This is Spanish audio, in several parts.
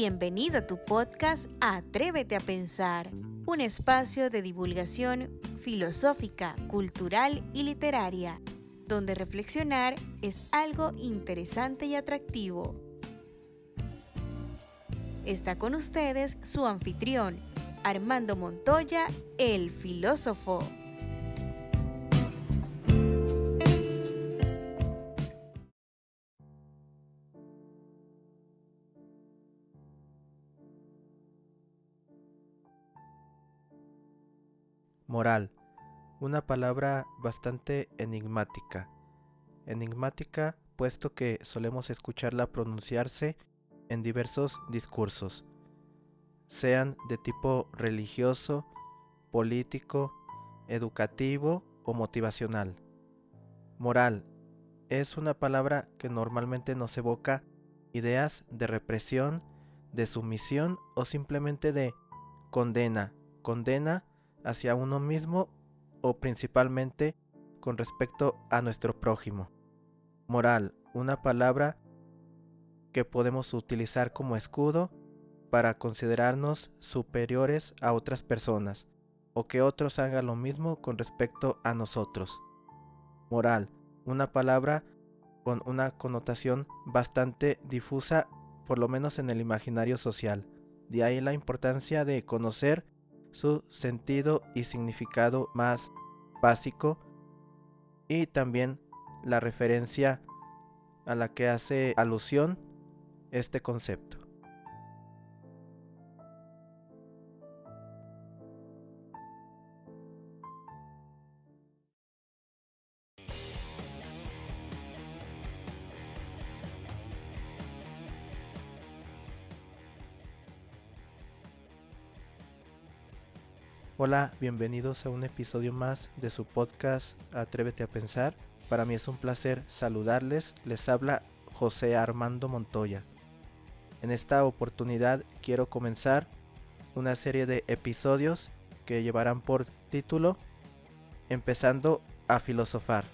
Bienvenido a tu podcast Atrévete a Pensar, un espacio de divulgación filosófica, cultural y literaria, donde reflexionar es algo interesante y atractivo. Está con ustedes su anfitrión, Armando Montoya, el filósofo. Moral, una palabra bastante enigmática. Enigmática puesto que solemos escucharla pronunciarse en diversos discursos, sean de tipo religioso, político, educativo o motivacional. Moral es una palabra que normalmente nos evoca ideas de represión, de sumisión o simplemente de condena hacia uno mismo o principalmente con respecto a nuestro prójimo. Moral, una palabra que podemos utilizar como escudo para considerarnos superiores a otras personas o que otros hagan lo mismo con respecto a nosotros. Moral, una palabra con una connotación bastante difusa, por lo menos en el imaginario social. De ahí la importancia de conocer su sentido y significado más básico y también la referencia a la que hace alusión este concepto. Hola, bienvenidos a un episodio más de su podcast Atrévete a Pensar. Para mí es un placer saludarles. Les habla José Armando Montoya. En esta oportunidad quiero comenzar una serie de episodios que llevarán por título Empezando a filosofar.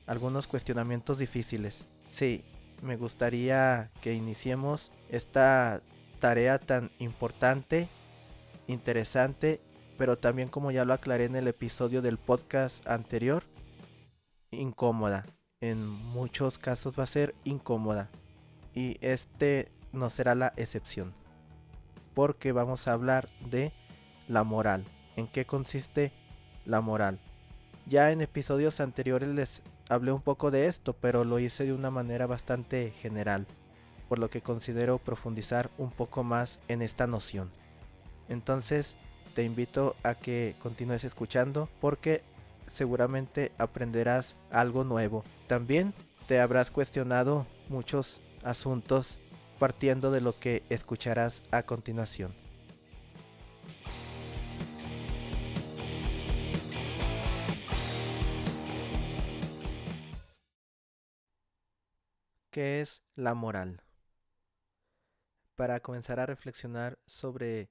Algunos cuestionamientos difíciles. Sí, me gustaría que iniciemos esta tarea tan importante, interesante, pero también, como ya lo aclaré en el episodio del podcast anterior, incómoda. En muchos casos va a ser incómoda. Y este no será la excepción. Porque vamos a hablar de la moral. ¿En qué consiste la moral? Ya en episodios anteriores les hablé un poco de esto, pero lo hice de una manera bastante general, por lo que considero profundizar un poco más en esta noción. Entonces, te invito a que continúes escuchando porque seguramente aprenderás algo nuevo. También te habrás cuestionado muchos asuntos partiendo de lo que escucharás a continuación. ¿Qué es la moral? Para comenzar a reflexionar sobre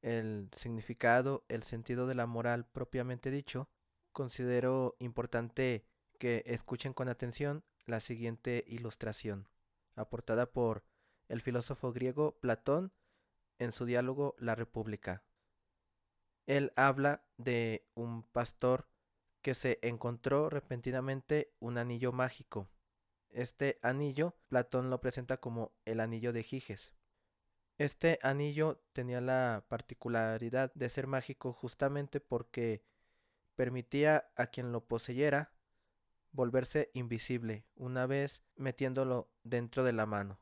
el significado, el sentido de la moral propiamente dicho, considero importante que escuchen con atención la siguiente ilustración, aportada por el filósofo griego Platón en su diálogo La República. Él habla de un pastor que se encontró repentinamente un anillo mágico. Este anillo, Platón lo presenta como el anillo de Giges. Este anillo tenía la particularidad de ser mágico justamente porque permitía a quien lo poseyera volverse invisible una vez metiéndolo dentro de la mano,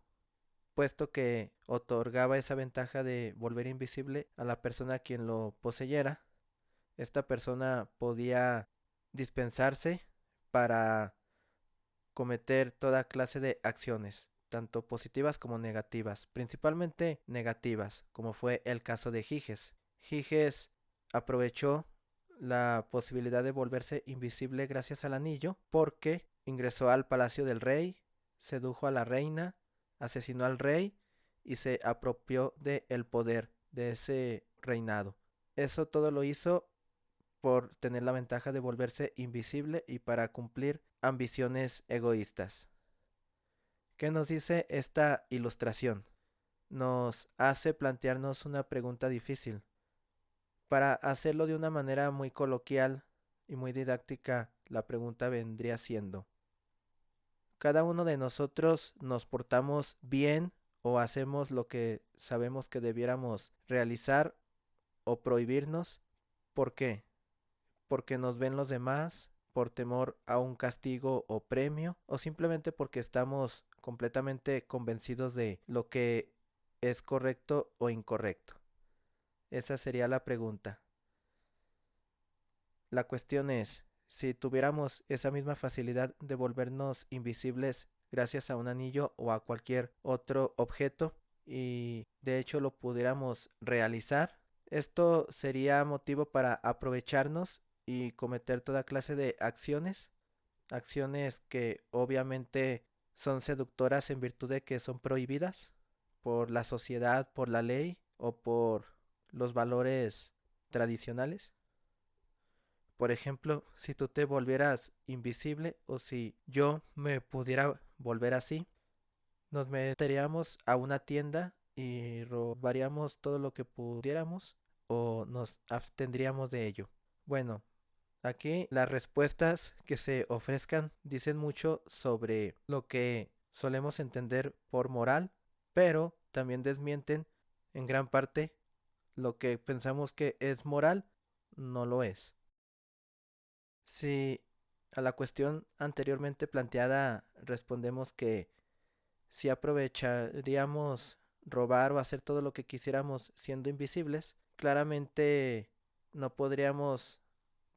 puesto que otorgaba esa ventaja de volver invisible a la persona a quien lo poseyera. Esta persona podía dispensarse para cometer toda clase de acciones, tanto positivas como negativas, principalmente negativas, como fue el caso de Giges. Giges aprovechó la posibilidad de volverse invisible gracias al anillo porque ingresó al palacio del rey, sedujo a la reina, asesinó al rey y se apropió del poder de ese reinado. Eso todo lo hizo por tener la ventaja de volverse invisible y para cumplir ambiciones egoístas. ¿Qué nos dice esta ilustración? nos hace plantearnos una pregunta difícil. Para hacerlo de una manera muy coloquial y muy didáctica, la pregunta vendría siendo: ¿cada uno de nosotros nos portamos bien o hacemos lo que sabemos que debiéramos realizar o prohibirnos? ¿Por qué? ¿Porque nos ven los demás, por temor a un castigo o premio, o simplemente porque estamos completamente convencidos de lo que es correcto o incorrecto? Esa sería la pregunta. La cuestión es, si tuviéramos esa misma facilidad de volvernos invisibles gracias a un anillo o a cualquier otro objeto, y de hecho lo pudiéramos realizar, esto sería motivo para aprovecharnos y cometer toda clase de acciones que obviamente son seductoras en virtud de que son prohibidas por la sociedad, por la ley o por los valores tradicionales. Por ejemplo, si tú te volvieras invisible o si yo me pudiera volver así, nos meteríamos a una tienda y robaríamos todo lo que pudiéramos o nos abstendríamos de ello. Bueno, aquí las respuestas que se ofrezcan dicen mucho sobre lo que solemos entender por moral, pero también desmienten en gran parte lo que pensamos que es moral, no lo es. Si a la cuestión anteriormente planteada respondemos que si aprovecharíamos robar o hacer todo lo que quisiéramos siendo invisibles, claramente no podríamos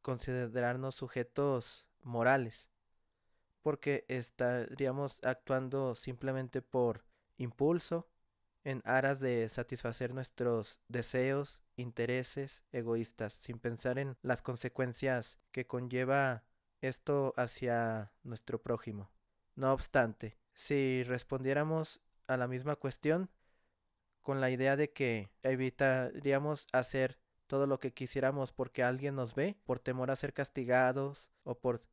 considerarnos sujetos morales, porque estaríamos actuando simplemente por impulso, en aras de satisfacer nuestros deseos, intereses egoístas, sin pensar en las consecuencias que conlleva esto hacia nuestro prójimo. No obstante, si respondiéramos a la misma cuestión con la idea de que evitaríamos hacer todo lo que quisiéramos porque alguien nos ve, por temor a ser castigados o por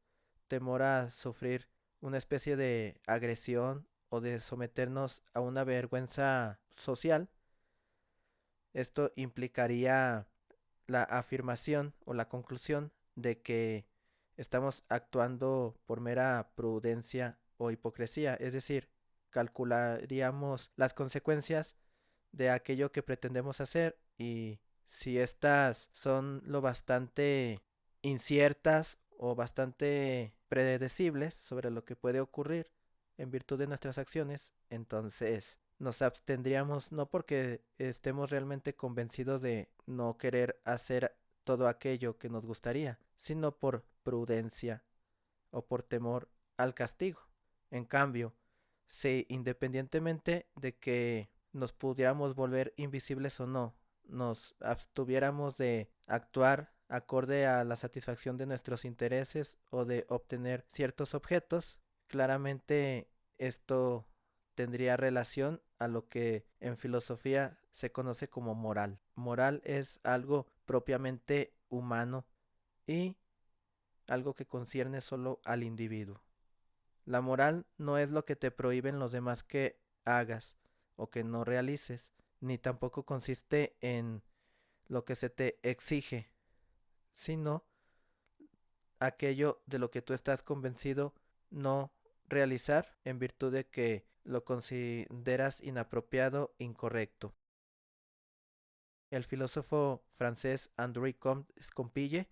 temor a sufrir una especie de agresión o de someternos a una vergüenza social, esto implicaría la afirmación o la conclusión de que estamos actuando por mera prudencia o hipocresía, es decir, calcularíamos las consecuencias de aquello que pretendemos hacer, y si estas son lo bastante inciertas o bastante predecibles sobre lo que puede ocurrir en virtud de nuestras acciones, entonces nos abstendríamos no porque estemos realmente convencidos de no querer hacer todo aquello que nos gustaría, sino por prudencia o por temor al castigo. En cambio, si independientemente de que nos pudiéramos volver invisibles o no, nos abstuviéramos de actuar acorde a la satisfacción de nuestros intereses o de obtener ciertos objetos, claramente esto tendría relación a lo que en filosofía se conoce como moral. Moral es algo propiamente humano y algo que concierne solo al individuo. La moral no es lo que te prohíben los demás que hagas o que no realices, ni tampoco consiste en lo que se te exige, sino aquello de lo que tú estás convencido no realizar en virtud de que lo consideras inapropiado, incorrecto. El filósofo francés André Comte Scompille,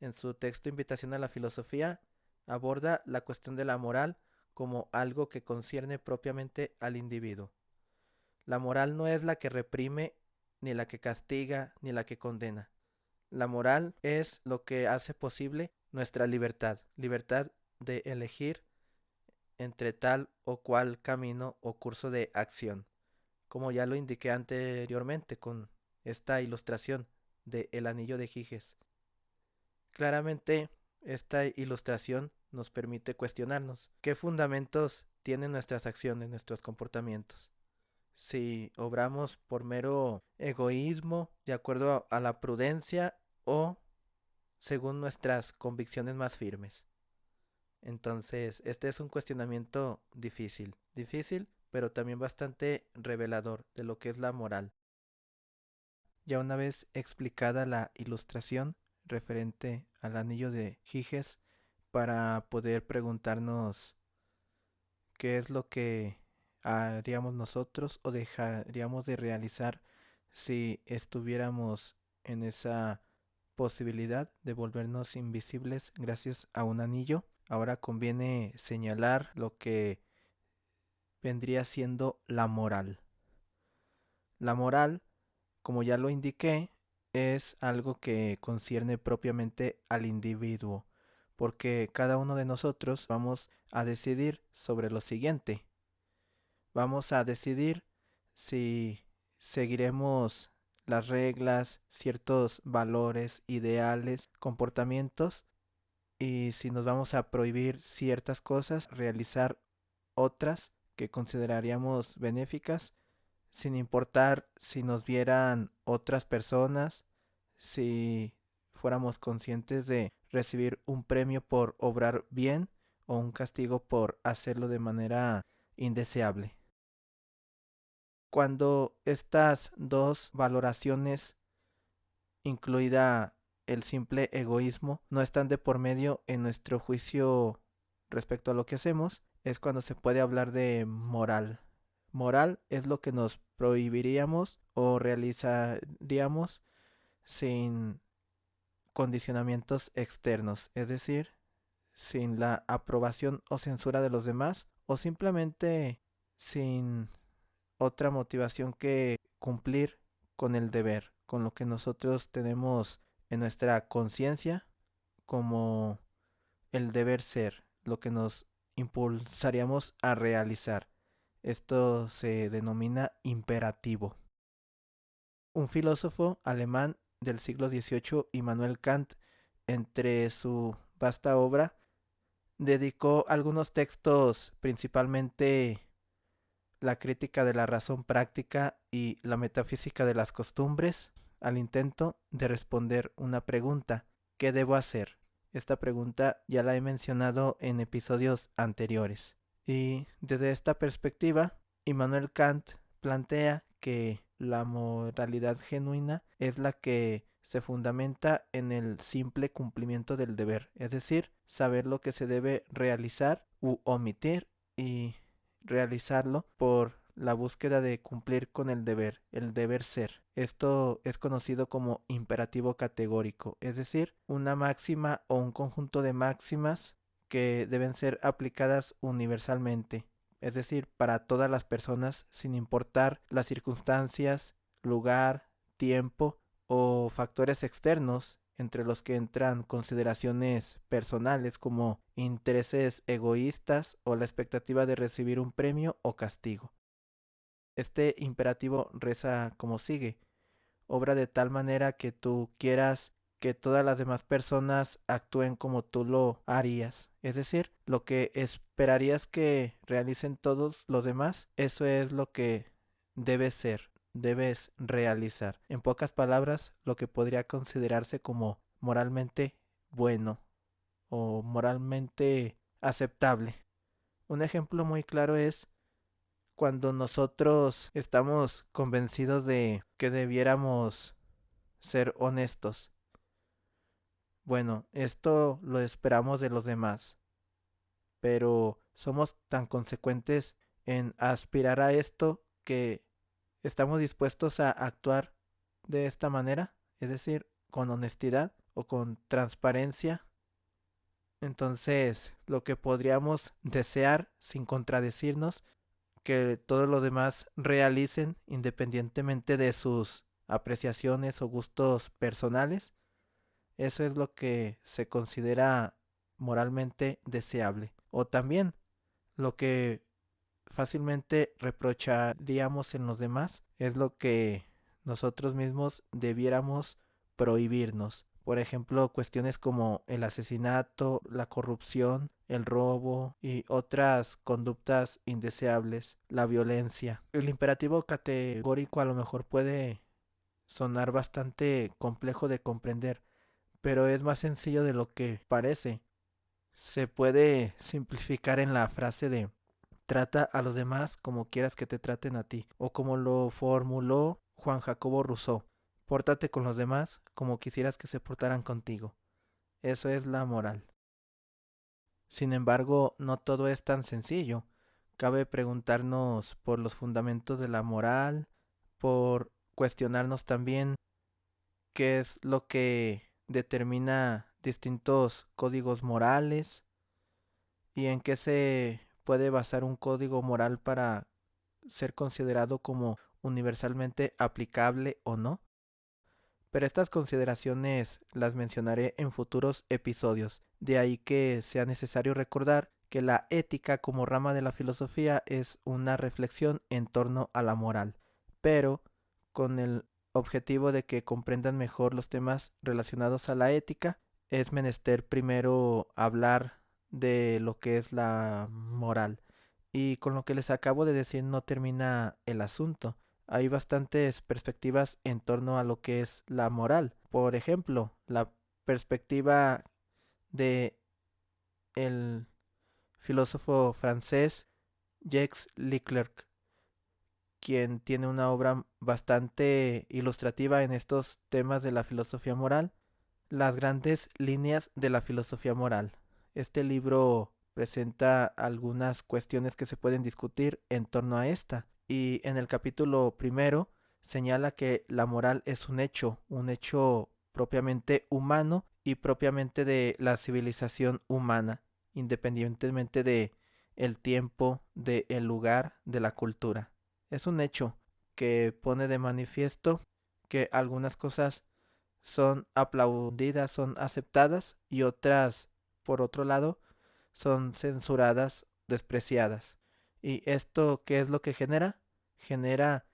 en su texto Invitación a la Filosofía, aborda la cuestión de la moral como algo que concierne propiamente al individuo. La moral no es la que reprime, ni la que castiga, ni la que condena. La moral es lo que hace posible nuestra libertad, libertad de elegir entre tal o cual camino o curso de acción, como ya lo indiqué anteriormente con esta ilustración de El Anillo de Giges. Claramente, esta ilustración nos permite cuestionarnos qué fundamentos tienen nuestras acciones, nuestros comportamientos. Si obramos por mero egoísmo, de acuerdo a la prudencia o según nuestras convicciones más firmes. Entonces, este es un cuestionamiento difícil, pero también bastante revelador de lo que es la moral. Ya una vez explicada la ilustración referente al anillo de Giges, para poder preguntarnos qué es lo que haríamos nosotros o dejaríamos de realizar si estuviéramos en esa posibilidad de volvernos invisibles gracias a un anillo. Ahora conviene señalar lo que vendría siendo la moral. La moral, como ya lo indiqué, es algo que concierne propiamente al individuo, porque cada uno de nosotros vamos a decidir sobre lo siguiente. Vamos a decidir si seguiremos las reglas, ciertos valores, ideales, comportamientos, y si nos vamos a prohibir ciertas cosas, realizar otras que consideraríamos benéficas, sin importar si nos vieran otras personas, si fuéramos conscientes de recibir un premio por obrar bien o un castigo por hacerlo de manera indeseable. Cuando estas dos valoraciones, incluida el simple egoísmo, no están de por medio en nuestro juicio respecto a lo que hacemos, es cuando se puede hablar de moral. Moral es lo que nos prohibiríamos o realizaríamos sin condicionamientos externos, es decir, sin la aprobación o censura de los demás, o simplemente sin otra motivación que cumplir con el deber, con lo que nosotros tenemos en nuestra conciencia como el deber ser, lo que nos impulsaríamos a realizar. Esto se denomina imperativo. Un filósofo alemán del siglo XVIII, Immanuel Kant, entre su vasta obra, dedicó algunos textos, principalmente la crítica de la razón práctica y la metafísica de las costumbres, al intento de responder una pregunta: ¿qué debo hacer? Esta pregunta ya la he mencionado en episodios anteriores. Y desde esta perspectiva, Immanuel Kant plantea que la moralidad genuina es la que se fundamenta en el simple cumplimiento del deber, es decir, saber lo que se debe realizar u omitir y realizarlo por la búsqueda de cumplir con el deber ser. Esto es conocido como imperativo categórico, es decir, una máxima o un conjunto de máximas que deben ser aplicadas universalmente, es decir, para todas las personas sin importar las circunstancias, lugar, tiempo o factores externos, entre los que entran consideraciones personales como intereses egoístas o la expectativa de recibir un premio o castigo. Este imperativo reza como sigue: obra de tal manera que tú quieras que todas las demás personas actúen como tú lo harías. Es decir, lo que esperarías que realicen todos los demás, eso es lo que debes ser, debes realizar. En pocas palabras, lo que podría considerarse como moralmente bueno o moralmente aceptable. Un ejemplo muy claro es cuando nosotros estamos convencidos de que debiéramos ser honestos. Bueno, esto lo esperamos de los demás, pero somos tan consecuentes en aspirar a esto que estamos dispuestos a actuar de esta manera, es decir, con honestidad o con transparencia. Entonces, lo que podríamos desear sin contradecirnos, que todos los demás realicen independientemente de sus apreciaciones o gustos personales, eso es lo que se considera moralmente deseable. O también lo que fácilmente reprocharíamos en los demás es lo que nosotros mismos debiéramos prohibirnos. Por ejemplo, cuestiones como el asesinato, la corrupción, el robo y otras conductas indeseables, la violencia. El imperativo categórico a lo mejor puede sonar bastante complejo de comprender, pero es más sencillo de lo que parece. Se puede simplificar en la frase de: Trata a los demás como quieras que te traten a ti, o como lo formuló Juan Jacobo Rousseau. Pórtate con los demás como quisieras que se portaran contigo. Eso es la moral. Sin embargo, no todo es tan sencillo. Cabe preguntarnos por los fundamentos de la moral, por cuestionarnos también qué es lo que determina distintos códigos morales y en qué se puede basar un código moral para ser considerado como universalmente aplicable o no. Pero estas consideraciones las mencionaré en futuros episodios, de ahí que sea necesario recordar que la ética como rama de la filosofía es una reflexión en torno a la moral, pero con el objetivo de que comprendan mejor los temas relacionados a la ética, es menester primero hablar de lo que es la moral. Y con lo que les acabo de decir no termina el asunto. Hay bastantes perspectivas en torno a lo que es la moral. Por ejemplo, la perspectiva de el filósofo francés Jacques Leclerc, quien tiene una obra bastante ilustrativa en estos temas de la filosofía moral, Las grandes líneas de la filosofía moral. Este libro presenta algunas cuestiones que se pueden discutir en torno a esta, y en el capítulo primero señala que la moral es un hecho propiamente humano y propiamente de la civilización humana, independientemente de el tiempo, de el lugar, de la cultura. Es un hecho que pone de manifiesto que algunas cosas son aplaudidas, son aceptadas y otras, por otro lado, son censuradas, despreciadas. ¿Y esto qué es lo que genera? Genera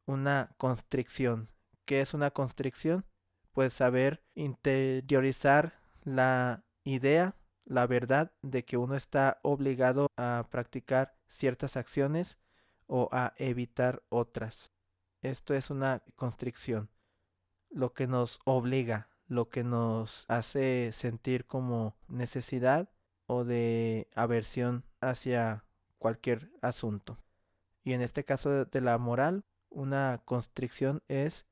una constricción. ¿Qué es una constricción? Pues saber interiorizar la idea, la verdad de que uno está obligado a practicar ciertas acciones o a evitar otras. Esto es una constricción, lo que nos obliga, lo que nos hace sentir como necesidad o de aversión hacia cualquier asunto. Y en este caso de la moral, una constricción es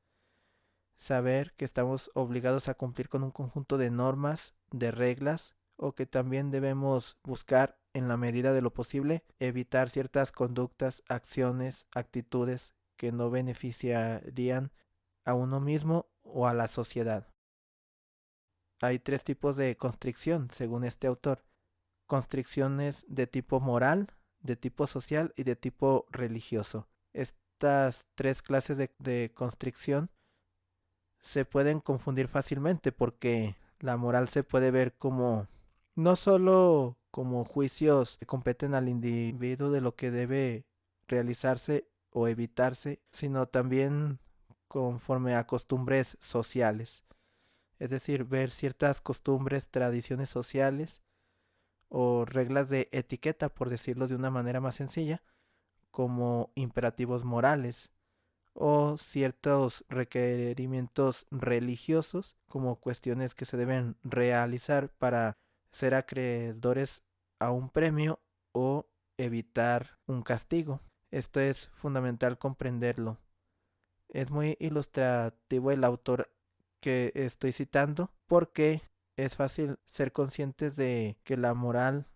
saber que estamos obligados a cumplir con un conjunto de normas, de reglas, o que también debemos buscar, en la medida de lo posible, evitar ciertas conductas, acciones, actitudes que no beneficiarían a uno mismo o a la sociedad. Hay tres tipos de constricción, según este autor. Constricciones de tipo moral, de tipo social y de tipo religioso. Estas tres clases de constricción se pueden confundir fácilmente porque la moral se puede ver como no solo como juicios que competen al individuo de lo que debe realizarse o evitarse, sino también conforme a costumbres sociales. Es decir, ver ciertas costumbres, tradiciones sociales o reglas de etiqueta, por decirlo de una manera más sencilla, como imperativos morales o ciertos requerimientos religiosos como cuestiones que se deben realizar para ser acreedores a un premio o evitar un castigo. Esto es fundamental comprenderlo. Es muy ilustrativo el autor que estoy citando porque es fácil ser conscientes de que la moral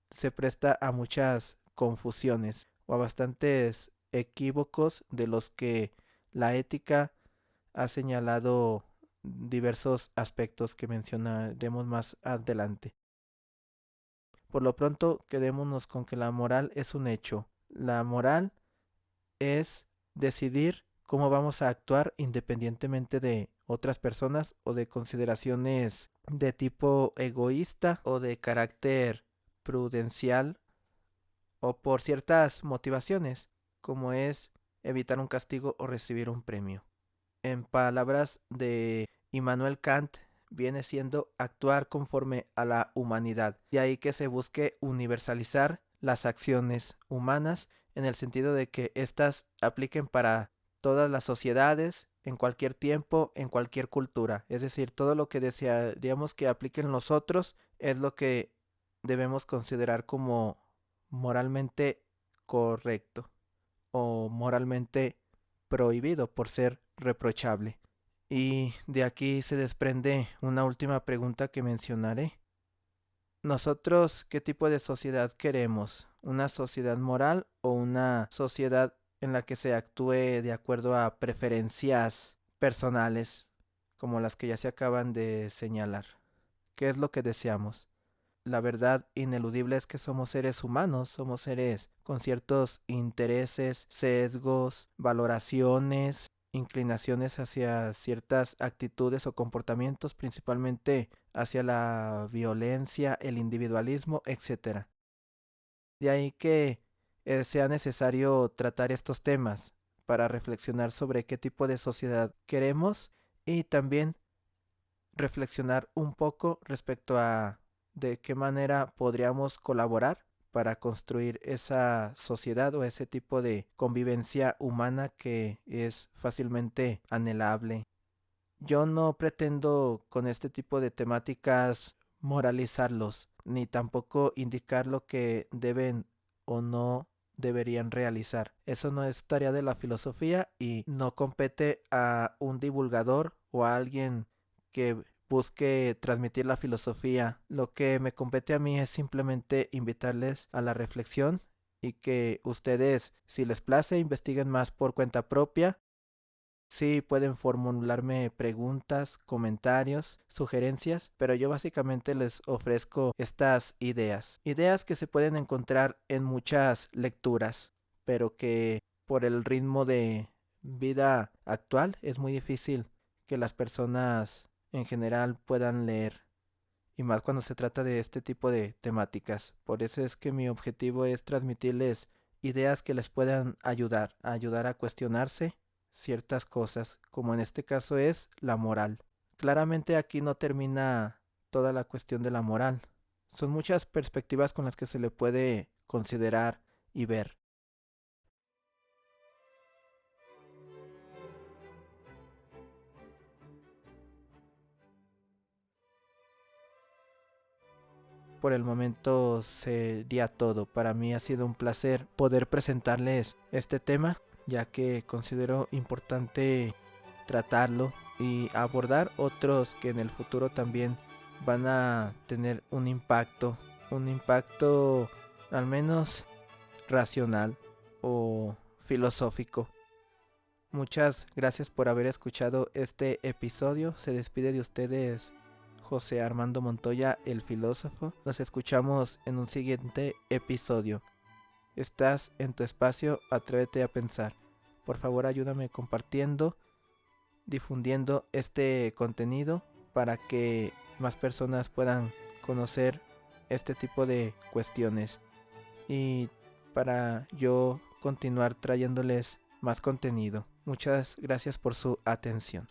se presta a muchas confusiones o a bastantes equívocos de los que la ética ha señalado diversos aspectos que mencionaremos más adelante. Por lo pronto, quedémonos con que la moral es un hecho. La moral es decidir cómo vamos a actuar independientemente de otras personas o de consideraciones de tipo egoísta o de carácter prudencial o por ciertas motivaciones, como es evitar un castigo o recibir un premio. En palabras de Immanuel Kant, viene siendo actuar conforme a la humanidad. De ahí que se busque universalizar las acciones humanas en el sentido de que éstas apliquen para todas las sociedades, en cualquier tiempo, en cualquier cultura. Es decir, todo lo que desearíamos que apliquen los otros es lo que debemos considerar como moralmente correcto o moralmente prohibido por ser reprochable. Y de aquí se desprende una última pregunta que mencionaré. ¿Nosotros qué tipo de sociedad queremos? ¿Una sociedad moral o una sociedad en la que se actúe de acuerdo a preferencias personales, como las que ya se acaban de señalar? ¿Qué es lo que deseamos? La verdad ineludible es que somos seres humanos, somos seres con ciertos intereses, sesgos, valoraciones, inclinaciones hacia ciertas actitudes o comportamientos, principalmente hacia la violencia, el individualismo, etc. De ahí que sea necesario tratar estos temas para reflexionar sobre qué tipo de sociedad queremos y también reflexionar un poco respecto a de qué manera podríamos colaborar para construir esa sociedad o ese tipo de convivencia humana que es fácilmente anhelable. Yo no pretendo con este tipo de temáticas moralizarlos, ni tampoco indicar lo que deben o no deberían realizar. Eso no es tarea de la filosofía y no compete a un divulgador o a alguien que busque transmitir la filosofía. Lo que me compete a mí es simplemente invitarles a la reflexión y que ustedes, si les place, investiguen más por cuenta propia. Sí, pueden formularme preguntas, comentarios, sugerencias, pero yo básicamente les ofrezco estas ideas. Ideas que se pueden encontrar en muchas lecturas, pero que por el ritmo de vida actual es muy difícil que las personas en general puedan leer. Y más cuando se trata de este tipo de temáticas. Por eso es que mi objetivo es transmitirles ideas que les puedan ayudar a cuestionarse ciertas cosas, como en este caso es la moral. Claramente aquí no termina toda la cuestión de la moral. Son muchas perspectivas con las que se le puede considerar y ver. Por el momento sería todo. Para mí ha sido un placer poder presentarles este tema, ya que considero importante tratarlo y abordar otros que en el futuro también van a tener un impacto al menos racional o filosófico. Muchas gracias por haber escuchado este episodio. Se despide de ustedes José Armando Montoya, el filósofo. Nos escuchamos en un siguiente episodio. Estás en tu espacio, atrévete a pensar. Por favor, ayúdame compartiendo, difundiendo este contenido para que más personas puedan conocer este tipo de cuestiones y para yo continuar trayéndoles más contenido. Muchas gracias por su atención.